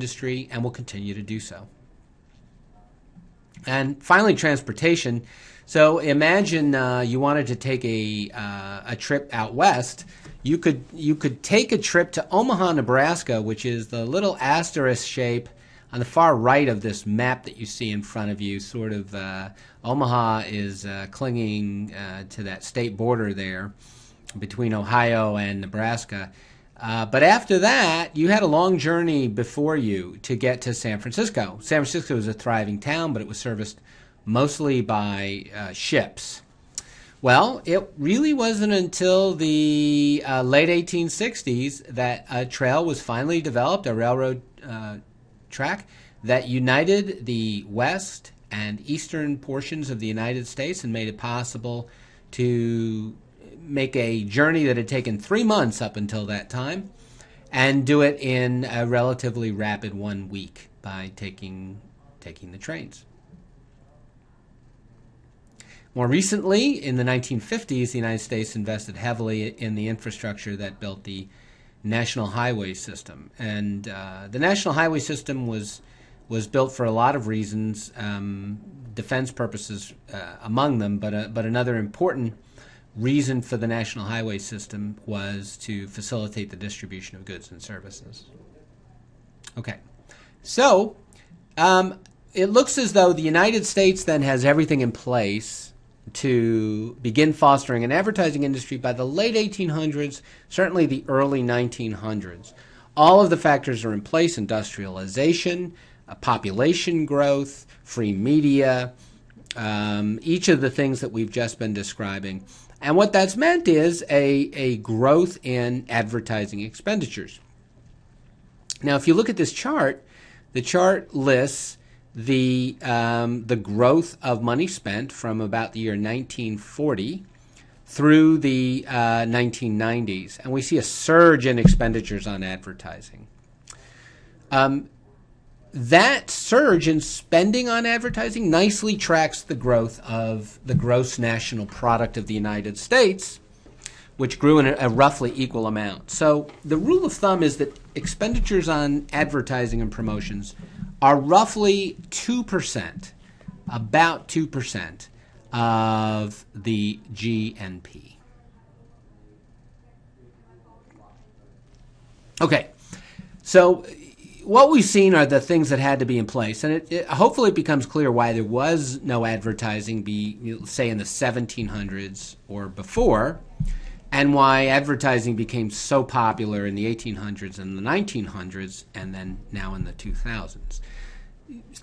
industry and will continue to do so. And finally, transportation. So imagine you wanted to take a trip out west. You could take a trip to Omaha, Nebraska, which is the little asterisk shape on the far right of this map that you see in front of you. Sort of Omaha is clinging to that state border there between Ohio and Nebraska. But after that, you had a long journey before you to get to San Francisco. San Francisco was a thriving town, but it was serviced mostly by ships. Well, it really wasn't until the late 1860s that a trail was finally developed, a railroad track that united the west and eastern portions of the United States and made it possible to make a journey that had taken 3 months up until that time and do it in a relatively rapid 1 week by taking the trains. More recently, in the 1950s, the United States invested heavily in the infrastructure that built the National Highway System. And the National Highway System was built for a lot of reasons, defense purposes among them, but another important reason for the National Highway System was to facilitate the distribution of goods and services. Okay, so it looks as though the United States then has everything in place to begin fostering an advertising industry by the late 1800s, certainly the early 1900s. All of the factors are in place: industrialization, population growth, free media, each of the things that we've just been describing. And what that's meant is a growth in advertising expenditures. Now, if you look at this chart, the chart lists the growth of money spent from about the year 1940 through the 1990s, and we see a surge in expenditures on advertising. That surge in spending on advertising nicely tracks the growth of the gross national product of the United States, which grew in a roughly equal amount. So the rule of thumb is that expenditures on advertising and promotions are roughly 2%, about 2% of the GNP. Okay, so what we've seen are the things that had to be in place, and hopefully it becomes clear why there was no advertising, say in the 1700s or before, and why advertising became so popular in the 1800s and the 1900s, and then now in the 2000s.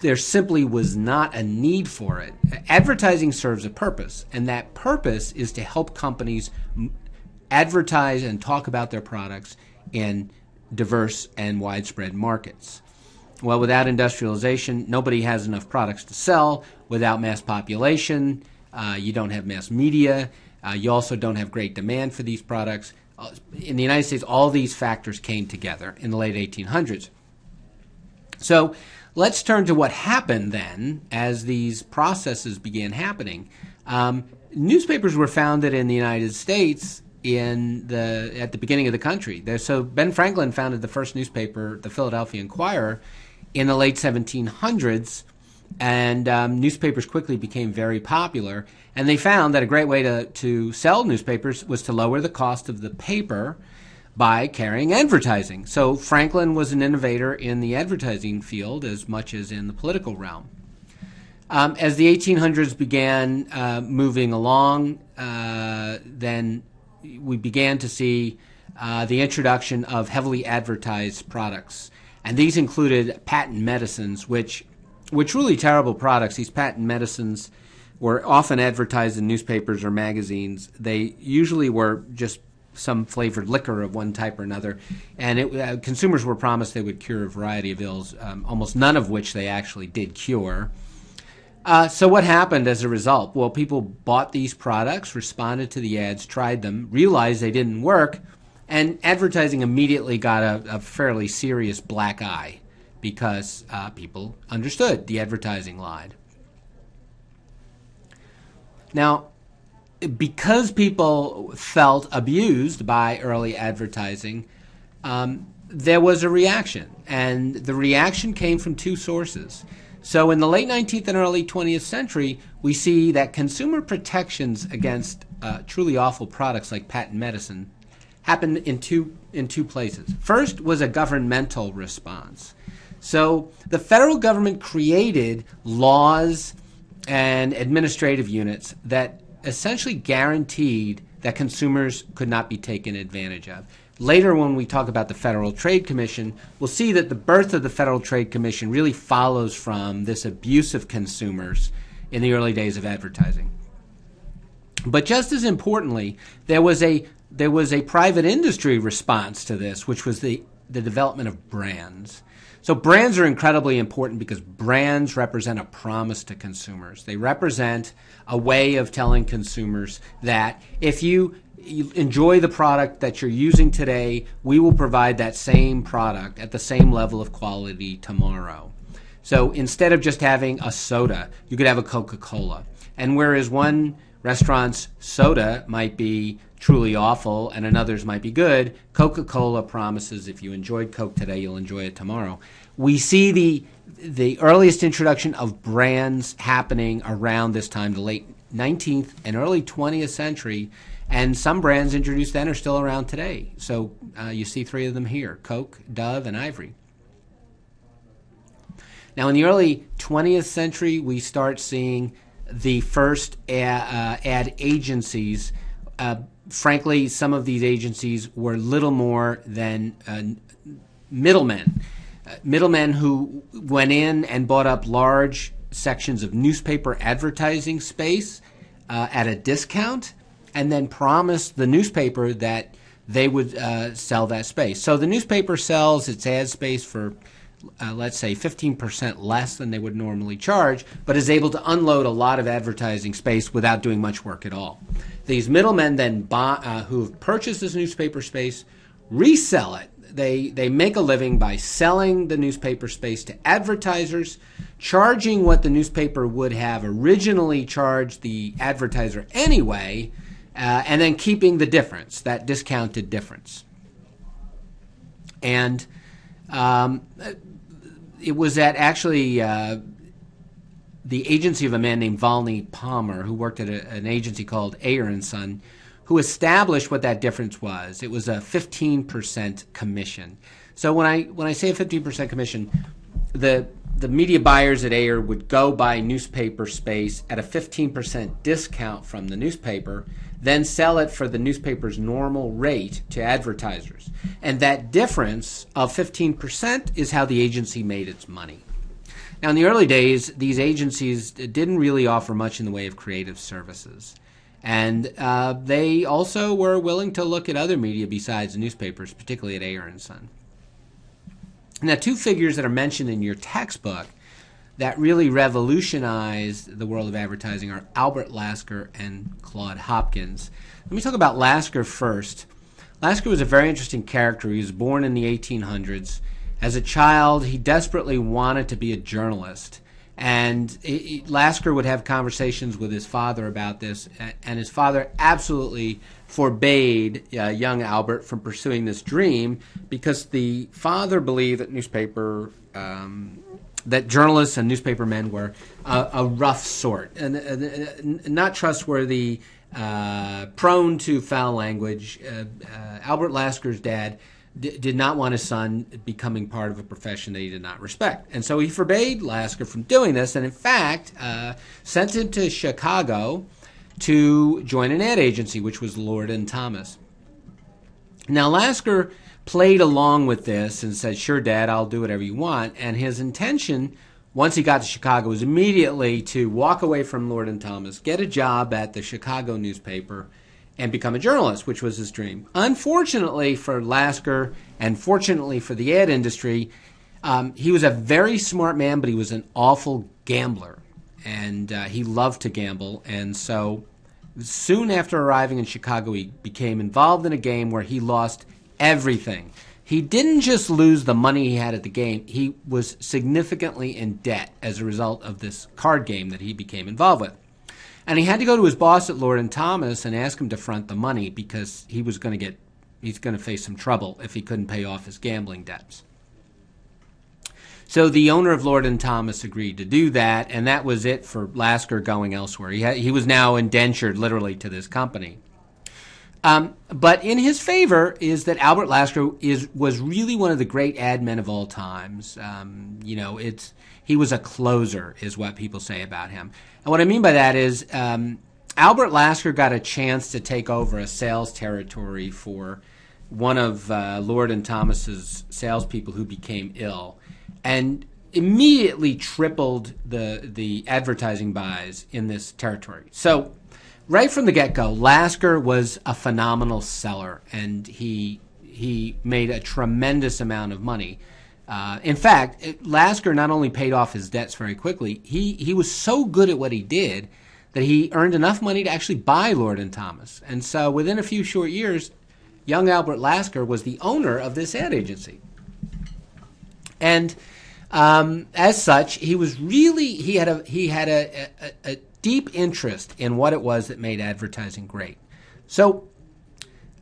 There simply was not a need for it. Advertising serves a purpose, and that purpose is to help companies advertise and talk about their products in diverse and widespread markets. Well, without industrialization, nobody has enough products to sell. Without mass population, you don't have mass media. You also don't have great demand for these products. In the United States, all these factors came together in the late 1800s. So let's turn to what happened then as these processes began happening. Newspapers were founded in the United States at the beginning of the country. So Ben Franklin founded the first newspaper, the Philadelphia Inquirer, in the late 1700s, and newspapers quickly became very popular. And they found that a great way to sell newspapers was to lower the cost of the paper by carrying advertising. So Franklin was an innovator in the advertising field as much as in the political realm. As the 1800s began moving along, then we began to see the introduction of heavily advertised products. And these included patent medicines, which were truly terrible products. These patent medicines were often advertised in newspapers or magazines. They usually were just some flavored liquor of one type or another. And consumers were promised they would cure a variety of ills, almost none of which they actually did cure. So what happened as a result? Well, people bought these products, responded to the ads, tried them, realized they didn't work, and advertising immediately got a fairly serious black eye because people understood the advertising lied. Now, because people felt abused by early advertising, there was a reaction, and the reaction came from two sources. So in the late 19th and early 20th century, we see that consumer protections against truly awful products like patent medicine happened in two places. First was a governmental response. So the federal government created laws and administrative units that essentially guaranteed that consumers could not be taken advantage of. Later, when we talk about the Federal Trade Commission, we'll see that the birth of the Federal Trade Commission really follows from this abuse of consumers in the early days of advertising. But just as importantly, there was a private industry response to this, which was the development of brands. So brands are incredibly important because brands represent a promise to consumers. They represent a way of telling consumers that if you enjoy the product that you're using today, we will provide that same product at the same level of quality tomorrow. So instead of just having a soda, you could have a Coca-Cola. And whereas one restaurant's soda might be truly awful and another's might be good, Coca-Cola promises if you enjoyed Coke today, you'll enjoy it tomorrow. We see the earliest introduction of brands happening around this time, the late 19th and early 20th century, and some brands introduced then are still around today. So you see three of them here: Coke, Dove, and Ivory. Now in the early 20th century, we start seeing the first ad agencies. Frankly, some of these agencies were little more than middlemen. Middlemen who went in and bought up large sections of newspaper advertising space at a discount, and then promised the newspaper that they would sell that space. So the newspaper sells its ad space for, let's say, 15% less than they would normally charge, but is able to unload a lot of advertising space without doing much work at all. These middlemen then who have purchased this newspaper space resell it. They make a living by selling the newspaper space to advertisers, charging what the newspaper would have originally charged the advertiser anyway, and then keeping the difference, that discounted difference. And it was at actually the agency of a man named Volney Palmer, who worked at an agency called Ayer & Son, who established what that difference was. It was a 15% commission. So when I say a 15% commission, the media buyers at Ayer would go buy newspaper space at a 15% discount from the newspaper, then sell it for the newspaper's normal rate to advertisers. And that difference of 15% is how the agency made its money. Now, in the early days, these agencies didn't really offer much in the way of creative services. And they also were willing to look at other media besides newspapers, particularly at Ayer & Son. Now, two figures that are mentioned in your textbook that really revolutionized the world of advertising are Albert Lasker and Claude Hopkins. Let me talk about Lasker first. Lasker was a very interesting character. He was born in the 1800s. As a child, he desperately wanted to be a journalist. And Lasker would have conversations with his father about this, and his father absolutely forbade young Albert from pursuing this dream because the father believed that that journalists and newspaper men were a rough sort, and not trustworthy, prone to foul language. Albert Lasker's dad did not want his son becoming part of a profession that he did not respect. And so he forbade Lasker from doing this, and in fact sent him to Chicago to join an ad agency, which was Lord & Thomas. Now Lasker played along with this and said, "Sure, Dad, I'll do whatever you want." And his intention, once he got to Chicago, was immediately to walk away from Lord & Thomas, get a job at the Chicago newspaper, and become a journalist, which was his dream. Unfortunately for Lasker, and fortunately for the ad industry, he was a very smart man, but he was an awful gambler, and he loved to gamble. And so soon after arriving in Chicago, he became involved in a game where he lost everything. He didn't just lose the money he had at the game, he was significantly in debt as a result of this card game that he became involved with. And he had to go to his boss at Lord & Thomas and ask him to front the money because he was going to get to face some trouble if he couldn't pay off his gambling debts. So the owner of Lord and Thomas agreed to do that, and that was it for Lasker going elsewhere. He was now indentured literally to this company. But in his favor is that Albert Lasker was really one of the great ad men of all times. He was a closer, is what people say about him. And what I mean by that is Albert Lasker got a chance to take over a sales territory for one of Lord and Thomas's salespeople who became ill, and immediately tripled the advertising buys in this territory. So right from the get-go, Lasker was a phenomenal seller, and he made a tremendous amount of money. In fact, Lasker not only paid off his debts very quickly, he was so good at what he did that he earned enough money to actually buy Lord and Thomas. And so within a few short years, young Albert Lasker was the owner of this ad agency. And as such, he had a deep interest in what it was that made advertising great. So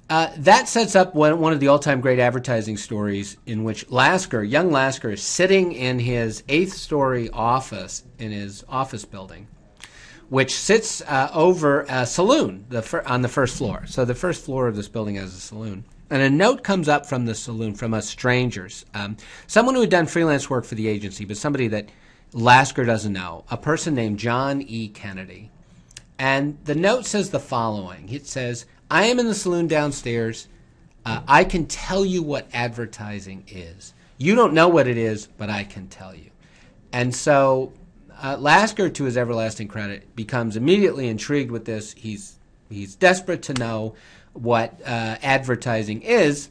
that sets up one of the all-time great advertising stories in which young Lasker, is sitting in his 8th-story office in his office building, which sits over a saloon on the first floor. So the first floor of this building has a saloon. And a note comes up from the saloon from a stranger, someone who had done freelance work for the agency, but somebody that Lasker doesn't know, a person named John E. Kennedy. And the note says the following. It says, "I am in the saloon downstairs. I can tell you what advertising is. You don't know what it is, but I can tell you." And so Lasker, to his everlasting credit, becomes immediately intrigued with this. He's desperate to know what advertising is.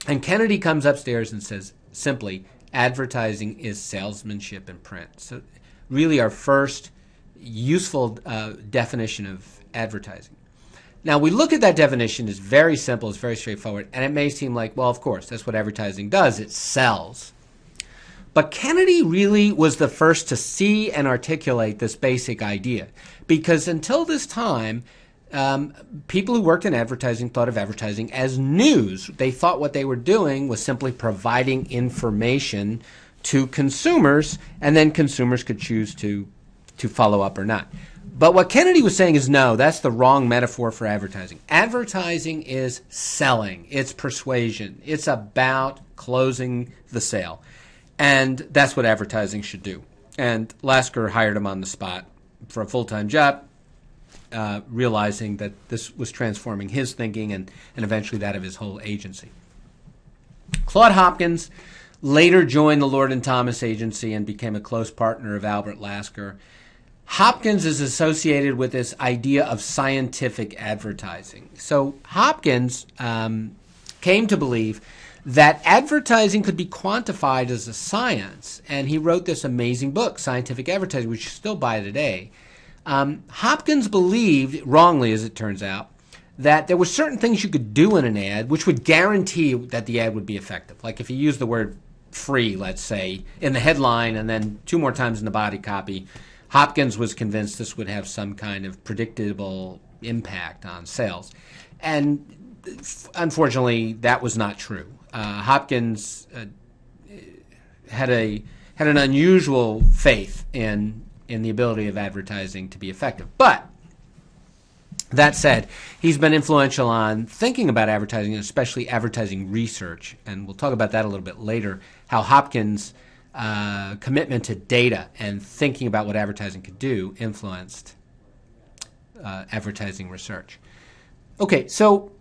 And Kennedy comes upstairs and says simply, advertising is salesmanship in print. So really our first useful definition of advertising. Now we look at that definition, it's very simple, it's very straightforward, and it may seem like, well, of course, that's what advertising does, it sells. But Kennedy really was the first to see and articulate this basic idea, because until this time, people who worked in advertising thought of advertising as news. They thought what they were doing was simply providing information to consumers, and then consumers could choose to follow up or not. But what Kennedy was saying is, no, that's the wrong metaphor for advertising. Advertising is selling. It's persuasion. It's about closing the sale. And that's what advertising should do. And Lasker hired him on the spot for a full-time job, realizing that this was transforming his thinking and eventually that of his whole agency. Claude Hopkins later joined the Lord and Thomas agency and became a close partner of Albert Lasker. Hopkins is associated with this idea of scientific advertising. So Hopkins came to believe that advertising could be quantified as a science, and he wrote this amazing book, Scientific Advertising, which you still buy today. Hopkins believed, wrongly as it turns out, that there were certain things you could do in an ad which would guarantee that the ad would be effective. Like if you use the word free, let's say, in the headline and then 2 more times in the body copy, Hopkins was convinced this would have some kind of predictable impact on sales. And unfortunately, that was not true. Hopkins had an unusual faith in the ability of advertising to be effective. But that said, he's been influential on thinking about advertising, and especially advertising research. And we'll talk about that a little bit later, how Hopkins' commitment to data and thinking about what advertising could do influenced advertising research. Okay, so